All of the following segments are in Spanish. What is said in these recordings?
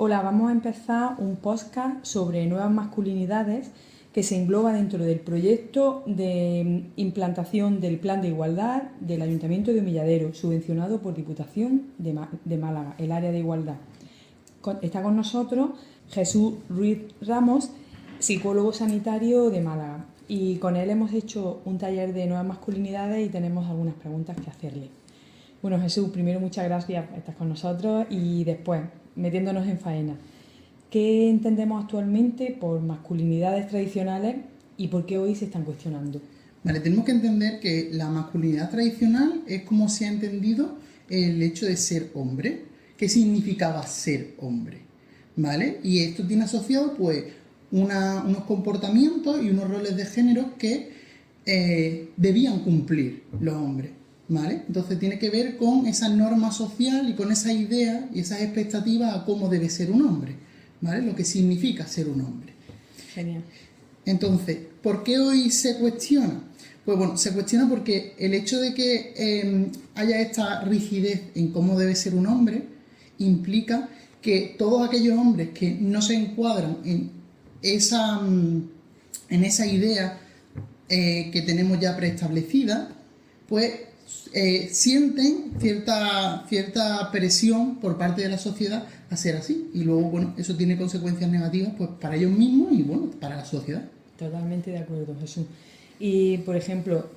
Hola, vamos a empezar un podcast sobre nuevas masculinidades que se engloba dentro del proyecto de implantación del Plan de Igualdad del Ayuntamiento de Humilladero, subvencionado por Diputación de Málaga, el área de igualdad. Está con nosotros Jesús Ruiz Ramos, psicólogo sanitario de Málaga, y con él hemos hecho un taller de nuevas masculinidades y tenemos algunas preguntas que hacerle. Bueno, Jesús, primero muchas gracias por estar con nosotros y después, metiéndonos en faena, ¿qué entendemos actualmente por masculinidades tradicionales y por qué hoy se están cuestionando? Vale, tenemos que entender que la masculinidad tradicional es como se ha entendido el hecho de ser hombre. ¿Qué significaba ser hombre? ¿Vale? Y esto tiene asociado pues unos comportamientos y unos roles de género que debían cumplir los hombres. ¿Vale? Entonces tiene que ver con esa norma social y con esa idea y esas expectativas a cómo debe ser un hombre, ¿vale? Lo que significa ser un hombre. Genial. Entonces, ¿por qué hoy se cuestiona? Pues bueno, se cuestiona porque el hecho de que haya esta rigidez en cómo debe ser un hombre implica que todos aquellos hombres que no se encuadran en esa idea que tenemos ya preestablecida, pues sienten cierta presión por parte de la sociedad a ser así. Y luego, bueno, eso tiene consecuencias negativas pues para ellos mismos y, bueno, para la sociedad. Totalmente de acuerdo, Jesús. Y, por ejemplo,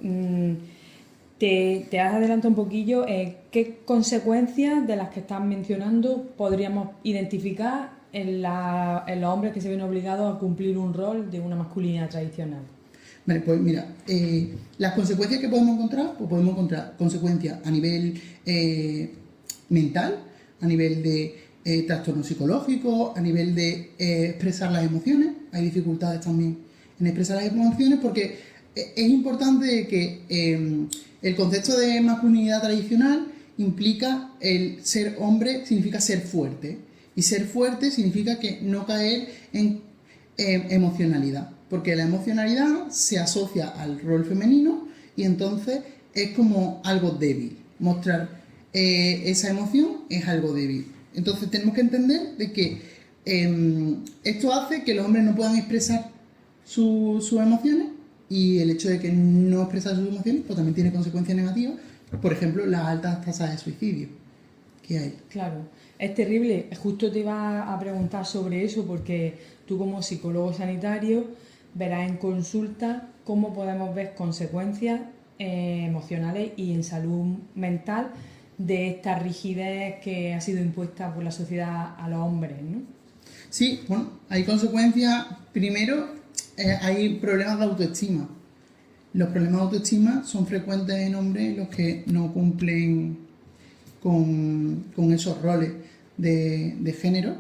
te has adelantado un poquillo, ¿qué consecuencias de las que estás mencionando podríamos identificar en los hombres que se ven obligados a cumplir un rol de una masculinidad tradicional? Vale, pues mira, las consecuencias que podemos encontrar, pues podemos encontrar consecuencias a nivel mental, a nivel de trastorno psicológico, a nivel de expresar las emociones. Hay dificultades también en expresar las emociones porque es importante que el concepto de masculinidad tradicional implica el ser hombre, significa ser fuerte. Y ser fuerte significa que no caer en emocionalidad. Porque la emocionalidad se asocia al rol femenino y entonces es como algo débil. Mostrar esa emoción es algo débil. Entonces tenemos que entender de que esto hace que los hombres no puedan expresar sus emociones, y el hecho de que no expresar sus emociones pues también tiene consecuencias negativas. Por ejemplo, las altas tasas de suicidio que hay. Claro, es terrible. Justo te iba a preguntar sobre eso porque tú, como psicólogo sanitario, verás en consulta cómo podemos ver consecuencias emocionales y en salud mental de esta rigidez que ha sido impuesta por la sociedad a los hombres, ¿no? Sí, bueno, hay consecuencias. Primero, hay problemas de autoestima. Los problemas de autoestima son frecuentes en hombres los que no cumplen con esos roles de género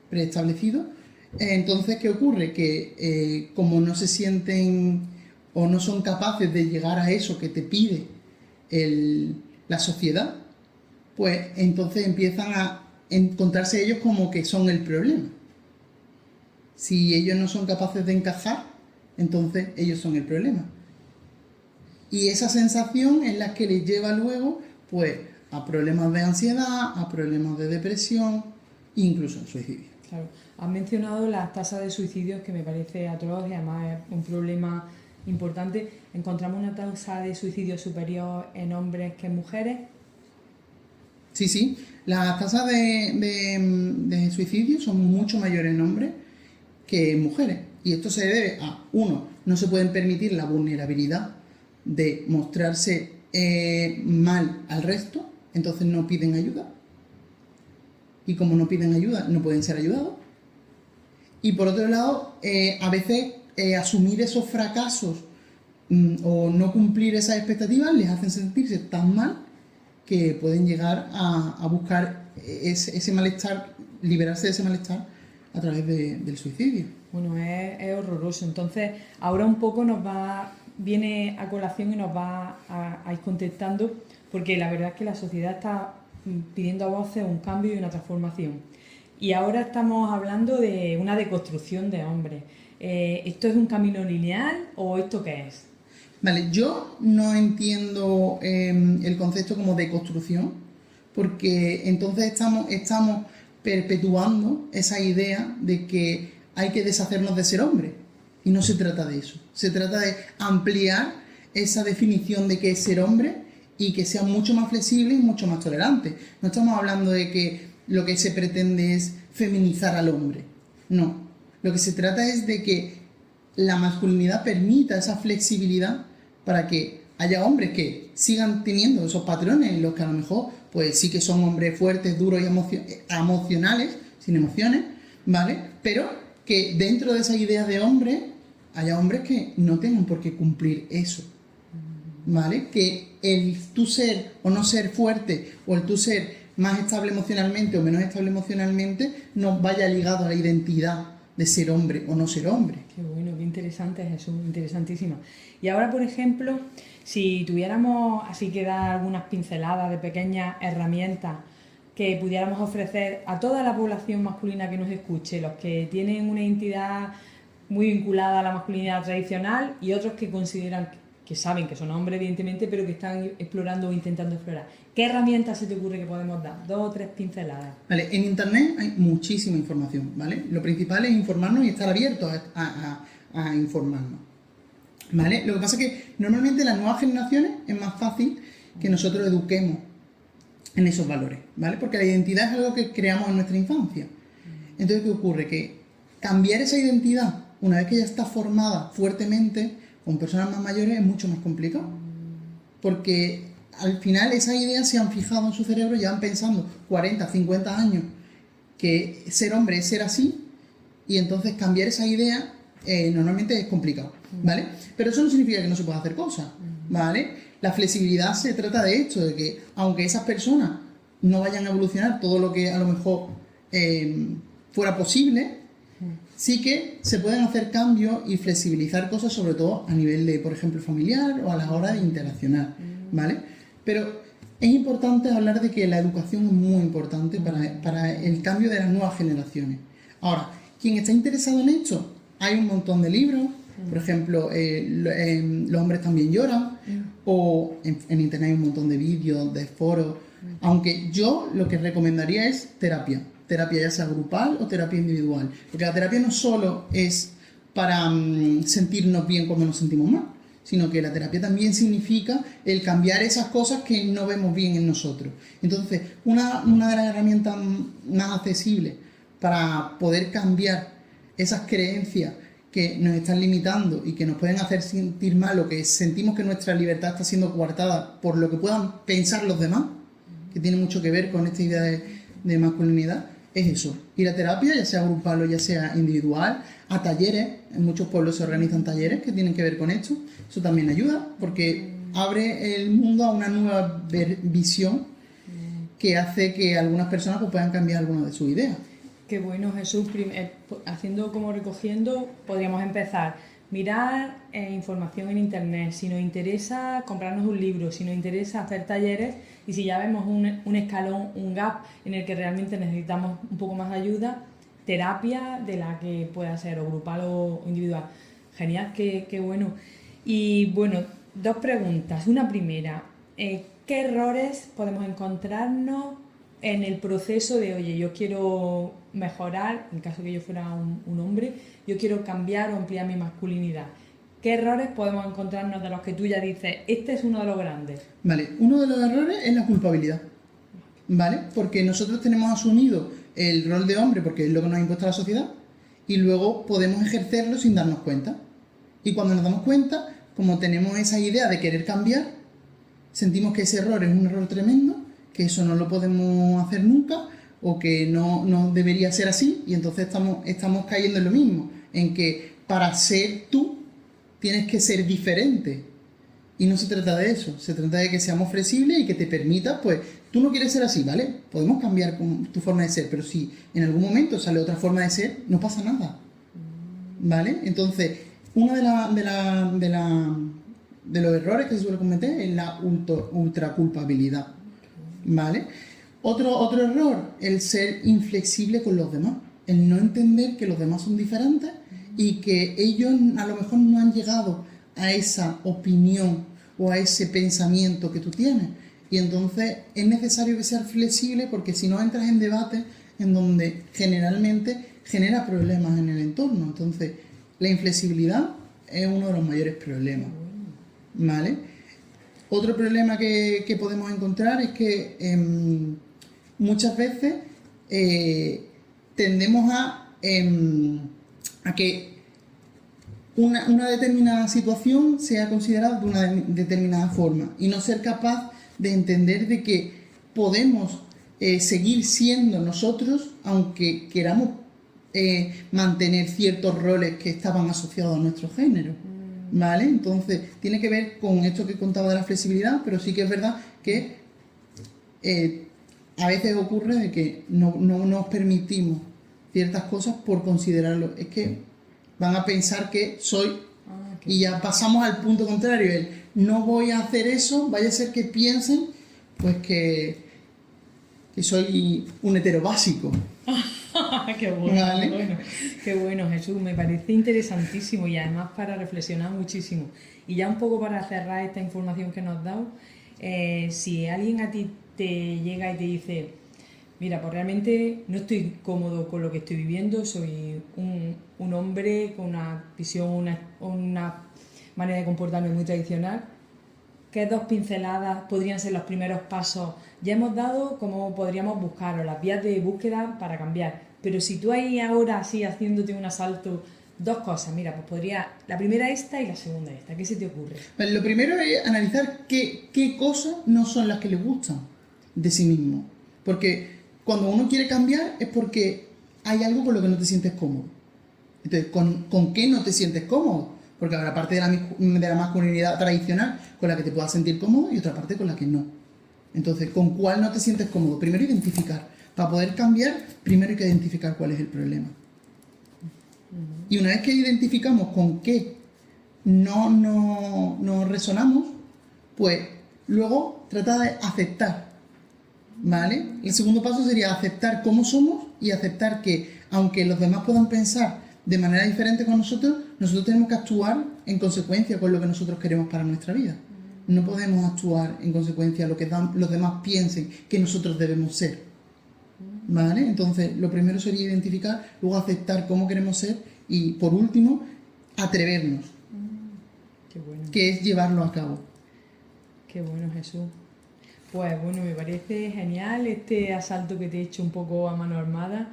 preestablecidos. Entonces, ¿qué ocurre? Que como no se sienten o no son capaces de llegar a eso que te pide la sociedad, pues entonces empiezan a encontrarse ellos como que son el problema. Si ellos no son capaces de encajar, entonces ellos son el problema. Y esa sensación es la que les lleva luego pues a problemas de ansiedad, a problemas de depresión e incluso al suicidio. Claro. Has mencionado las tasas de suicidios, que me parece atroz y además es un problema importante. ¿Encontramos una tasa de suicidio superior en hombres que en mujeres? Sí. Las tasas de suicidio son mucho mayores en hombres que en mujeres. Y esto se debe a, uno, no se pueden permitir la vulnerabilidad de mostrarse mal al resto, entonces no piden ayuda. Y como no piden ayuda, no pueden ser ayudados. Y por otro lado, a veces asumir esos fracasos o no cumplir esas expectativas les hacen sentirse tan mal que pueden llegar a buscar ese malestar, liberarse de ese malestar a través del suicidio. Bueno, es horroroso. Entonces, ahora un poco viene a colación y nos va a ir contestando, porque la verdad es que la sociedad está pidiendo a voces un cambio y una transformación. Y ahora estamos hablando de una deconstrucción de hombres. ¿Esto es un camino lineal o esto qué es? Vale, yo no entiendo el concepto como deconstrucción, porque entonces estamos perpetuando esa idea de que hay que deshacernos de ser hombre. Y no se trata de eso. Se trata de ampliar esa definición de qué es ser hombre y que sea mucho más flexible y mucho más tolerante. No estamos hablando de que lo que se pretende es feminizar al hombre. No. Lo que se trata es de que la masculinidad permita esa flexibilidad para que haya hombres que sigan teniendo esos patrones en los que a lo mejor pues sí que son hombres fuertes, duros y emocionales, sin emociones, ¿vale? Pero que dentro de esa idea de hombre haya hombres que no tengan por qué cumplir eso, ¿vale? Que el tú ser o no ser fuerte o el tú ser más estable emocionalmente o menos estable emocionalmente no vaya ligado a la identidad de ser hombre o no ser hombre. Qué bueno, qué interesante, Jesús, interesantísima. Y ahora, por ejemplo, si tuviéramos así que dar algunas pinceladas de pequeñas herramientas que pudiéramos ofrecer a toda la población masculina que nos escuche, los que tienen una identidad muy vinculada a la masculinidad tradicional y otros que consideran que saben que son hombres, evidentemente, pero que están explorando o intentando explorar. ¿Qué herramientas se te ocurre que podemos dar? 2 o 3 pinceladas. Vale, en Internet hay muchísima información, ¿vale? Lo principal es informarnos y estar abiertos a informarnos, ¿vale? Lo que pasa es que normalmente las nuevas generaciones es más fácil que nosotros eduquemos en esos valores, ¿vale? Porque la identidad es algo que creamos en nuestra infancia. Entonces, ¿qué ocurre? Que cambiar esa identidad, una vez que ya está formada fuertemente, con personas más mayores, es mucho más complicado. Porque al final esas ideas se han fijado en su cerebro, ya van pensando 40, 50 años que ser hombre es ser así, y entonces cambiar esa idea normalmente es complicado, ¿vale? Pero eso no significa que no se pueda hacer cosas, ¿vale? La flexibilidad se trata de esto, de que aunque esas personas no vayan a evolucionar todo lo que a lo mejor fuera posible, sí que se pueden hacer cambios y flexibilizar cosas, sobre todo a nivel de, por ejemplo, familiar o a la hora de interaccionar, ¿vale? Pero es importante hablar de que la educación es muy importante para el cambio de las nuevas generaciones. Ahora, quien está interesado en esto, hay un montón de libros, por ejemplo, Los hombres también lloran, o en Internet hay un montón de vídeos, de foros, aunque yo lo que recomendaría es terapia ya sea grupal o terapia individual, porque la terapia no solo es para sentirnos bien cuando nos sentimos mal, sino que la terapia también significa el cambiar esas cosas que no vemos bien en nosotros. Entonces, una de las herramientas más accesibles para poder cambiar esas creencias que nos están limitando y que nos pueden hacer sentir mal o que sentimos que nuestra libertad está siendo coartada por lo que puedan pensar los demás, que tiene mucho que ver con esta idea de masculinidad, es eso, ir a terapia, ya sea grupal o ya sea individual, a talleres, en muchos pueblos se organizan talleres que tienen que ver con esto, eso también ayuda porque abre el mundo a una nueva visión que hace que algunas personas pues, puedan cambiar algunas de sus ideas. Qué bueno, Jesús, haciendo como recogiendo, podríamos empezar. Mirar información en Internet, si nos interesa comprarnos un libro, si nos interesa hacer talleres y si ya vemos un escalón, un gap en el que realmente necesitamos un poco más de ayuda, terapia de la que pueda ser o grupal o individual. Genial, qué bueno. Y bueno, 2 preguntas. Una primera, ¿qué errores podemos encontrarnos en el proceso de, oye, yo quiero mejorar, en caso que yo fuera un hombre, yo quiero cambiar o ampliar mi masculinidad? ¿Qué errores podemos encontrarnos de los que tú ya dices, este es uno de los grandes? Vale, uno de los errores es la culpabilidad, ¿vale? Porque nosotros tenemos asumido el rol de hombre porque es lo que nos ha impuesto la sociedad y luego podemos ejercerlo sin darnos cuenta. Y cuando nos damos cuenta, como tenemos esa idea de querer cambiar, sentimos que ese error es un error tremendo, que eso no lo podemos hacer nunca o que no debería ser así, y entonces estamos cayendo en lo mismo, en que para ser tú tienes que ser diferente. Y no se trata de eso, se trata de que seamos flexibles y que te permita, pues, tú no quieres ser así, ¿vale? Podemos cambiar tu forma de ser, pero si en algún momento sale otra forma de ser, no pasa nada, ¿vale? Entonces, uno de los errores que se suele cometer es la ultraculpabilidad, ¿vale? Otro error, el ser inflexible con los demás, el no entender que los demás son diferentes y que ellos a lo mejor no han llegado a esa opinión o a ese pensamiento que tú tienes. Y entonces es necesario que seas flexible porque si no entras en debate en donde generalmente genera problemas en el entorno. Entonces, la inflexibilidad es uno de los mayores problemas, ¿vale? Otro problema que podemos encontrar es que muchas veces tendemos a que una determinada situación sea considerada de una determinada forma y no ser capaz de entender de que podemos seguir siendo nosotros aunque queramos mantener ciertos roles que estaban asociados a nuestro género, ¿vale? Entonces tiene que ver con esto que contaba de la flexibilidad, pero sí que es verdad que a veces ocurre de que no nos permitimos ciertas cosas por considerarlo. Es que van a pensar que soy... Y ya pasamos al punto contrario, el no voy a hacer eso, vaya a ser que piensen pues que soy un hetero básico. Qué bueno, ¿Vale? qué bueno, Jesús, me parece interesantísimo y además para reflexionar muchísimo. Y ya un poco para cerrar esta información que nos has dado, si alguien a ti te llega y te dice, mira, pues realmente no estoy cómodo con lo que estoy viviendo, soy un hombre con una visión, una manera de comportarme muy tradicional, ¿qué 2 pinceladas podrían ser los primeros pasos? Ya hemos dado cómo podríamos buscar o las vías de búsqueda para cambiar, pero si tú ahí ahora así haciéndote un asalto, 2 cosas, mira, pues podría, la primera esta y la segunda esta, ¿qué se te ocurre? Pues lo primero es analizar qué cosas no son las que le gustan de sí mismo, porque cuando uno quiere cambiar es porque hay algo con lo que no te sientes cómodo. Entonces, ¿con qué no te sientes cómodo? Porque habrá parte de la masculinidad tradicional con la que te puedas sentir cómodo y otra parte con la que no. Entonces, ¿con cuál no te sientes cómodo? Primero identificar. Para poder cambiar, primero hay que identificar cuál es el problema. Y una vez que identificamos con qué no resonamos, pues luego trata de aceptar. ¿Vale? El segundo paso sería aceptar cómo somos y aceptar que, aunque los demás puedan pensar de manera diferente con nosotros tenemos que actuar en consecuencia con lo que nosotros queremos para nuestra vida. No podemos actuar en consecuencia a lo que los demás piensen que nosotros debemos ser. ¿Vale? Entonces, lo primero sería identificar, luego aceptar cómo queremos ser y, por último, atrevernos. Qué bueno. Que es llevarlo a cabo. Qué bueno, Jesús. Pues bueno, me parece genial este asalto que te he hecho un poco a mano armada.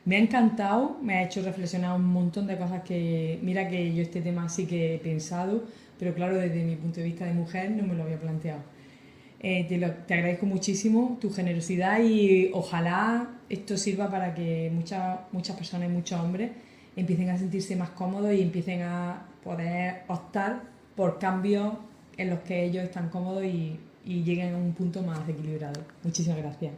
Me ha encantado, me ha hecho reflexionar un montón de cosas que... Mira que yo este tema sí que he pensado, pero claro, desde mi punto de vista de mujer no me lo había planteado. Te agradezco muchísimo tu generosidad y ojalá esto sirva para que muchas personas y muchos hombres empiecen a sentirse más cómodos y empiecen a poder optar por cambios en los que ellos están cómodos y lleguen a un punto más equilibrado. Muchísimas gracias.